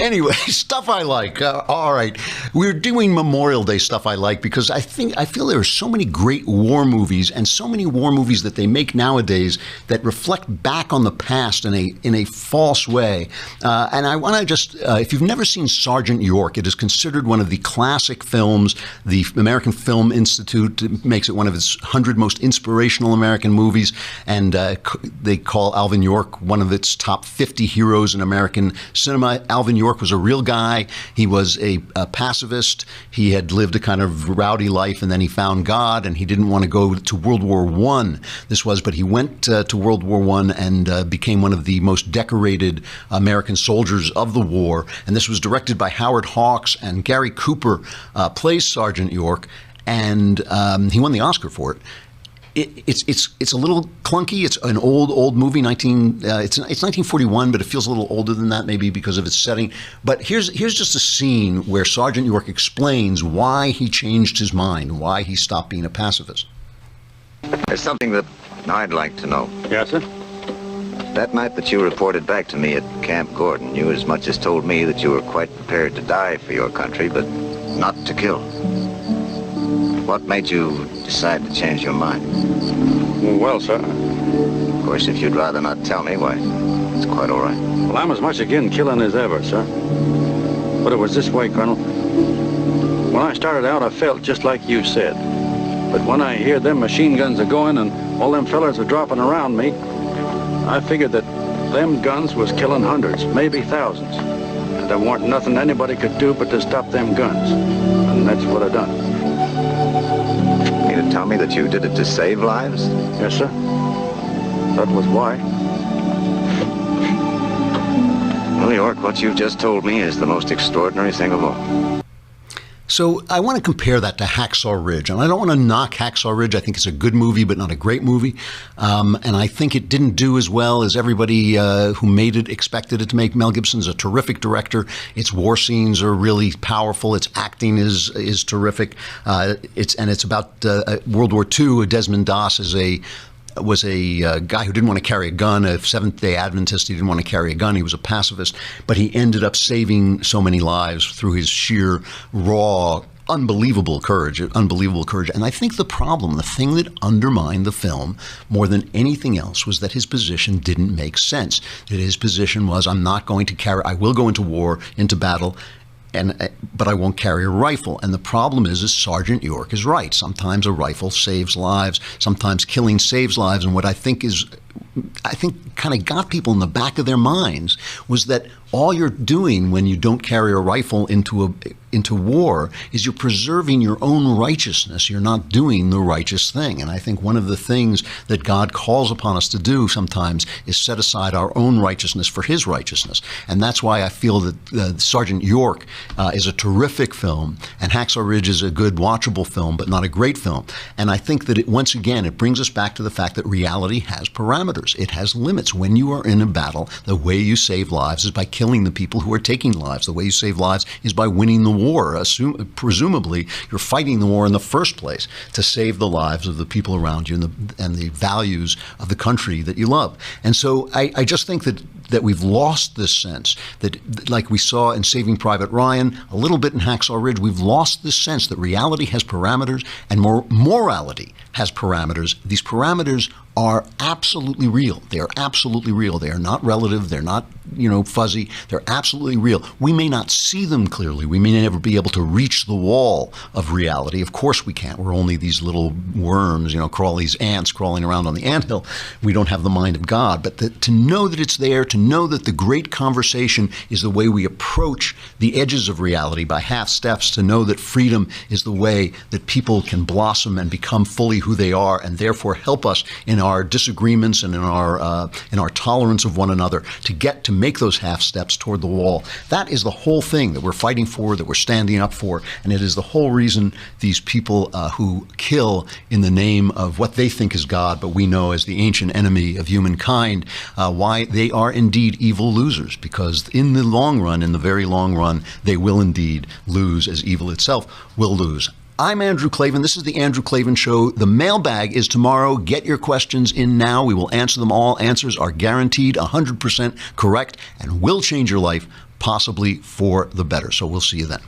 Anyway, stuff I like. All right. We're doing Memorial Day stuff I like because I feel there are so many great war movies and so many war movies that they make nowadays that reflect back on the past in a false way. And I want to just, if you've never seen Sergeant York, it is considered one of the classic films. The American Film Institute makes it one of its 100 most inspirational American movies. And they call Alvin York one of its top 50 heroes in American cinema. Alvin York was a real guy. He was a pacifist. He had lived a kind of rowdy life, and then he found God, and he didn't want to go to World War I. But he went to World War I and became one of the most decorated American soldiers of the war. And this was directed by Howard Hawks, and Gary Cooper plays Sergeant York, and he won the Oscar for it. It's a little clunky. It's an old movie. It's 1941, but it feels a little older than that, maybe because of its setting. But here's just a scene where Sergeant York explains why he changed his mind, why he stopped being a pacifist. There's something that I'd like to know. Yes, sir? That night that you reported back to me at Camp Gordon, you as much as told me that you were quite prepared to die for your country, but not to kill. What made you decide to change your mind? Well, sir. Of course, if you'd rather not tell me, why, it's quite all right. Well, I'm as much again killing as ever, sir. But it was this way, Colonel. When I started out, I felt just like you said. But when I hear them machine guns are going and all them fellers are dropping around me, I figured that them guns was killing hundreds, maybe thousands. And there weren't nothing anybody could do but to stop them guns. And that's what I done. You mean to tell me that you did it to save lives? Yes, sir. That was why. Well, York, what you've just told me is the most extraordinary thing of all. So I want to compare that to Hacksaw Ridge. And I don't want to knock Hacksaw Ridge. I think it's a good movie, but not a great movie. And I think it didn't do as well as everybody who made it expected it to make. Mel Gibson's a terrific director. Its war scenes are really powerful. Its acting is terrific. It's about World War II. Desmond Doss was a guy who didn't want to carry a gun, a Seventh-day Adventist. He didn't want to carry a gun. He was a pacifist, but he ended up saving so many lives through his sheer, raw, unbelievable courage. And I think the thing that undermined the film more than anything else was that his position didn't make sense. That his position was, I will go into war, into battle, but I won't carry a rifle. And the problem is Sergeant York is right. Sometimes a rifle saves lives. Sometimes killing saves lives. And what I think kind of got people in the back of their minds was that all you're doing when you don't carry a rifle into war is you're preserving your own righteousness. You're not doing the righteous thing. And I think one of the things that God calls upon us to do sometimes is set aside our own righteousness for his righteousness. And that's why I feel that Sergeant York is a terrific film, and Hacksaw Ridge is a good watchable film, but not a great film. And I think that once again, it brings us back to the fact that reality has parameters. It has limits. When you are in a battle, the way you save lives is by killing the people who are taking lives. The way you save lives is by winning the war. Presumably, you're fighting the war in the first place to save the lives of the people around you and the values of the country that you love. And so I just think that we've lost this sense that, like we saw in Saving Private Ryan, a little bit in Hacksaw Ridge, we've lost this sense that reality has parameters and morality has parameters. These parameters are absolutely real. They are absolutely real. They are not relative. They're not, fuzzy. They're absolutely real. We may not see them clearly. We may never be able to reach the wall of reality. Of course we can't. We're only these little worms, these ants crawling around on the anthill. We don't have the mind of God. But to know that it's there, to know that the great conversation is the way we approach the edges of reality by half steps, to know that freedom is the way that people can blossom and become fully who they are, and therefore help us in our disagreements and in our tolerance of one another to make those half steps toward the wall. That is the whole thing that we're fighting for, that we're standing up for, and it is the whole reason these people who kill in the name of what they think is God, but we know as the ancient enemy of humankind, why they are indeed evil losers, because in the long run, in the very long run, they will indeed lose as evil itself will lose. I'm Andrew Klavan. This is the Andrew Klavan Show. The mailbag is tomorrow. Get your questions in now. We will answer them all. Answers are guaranteed 100% correct and will change your life possibly for the better. So we'll see you then.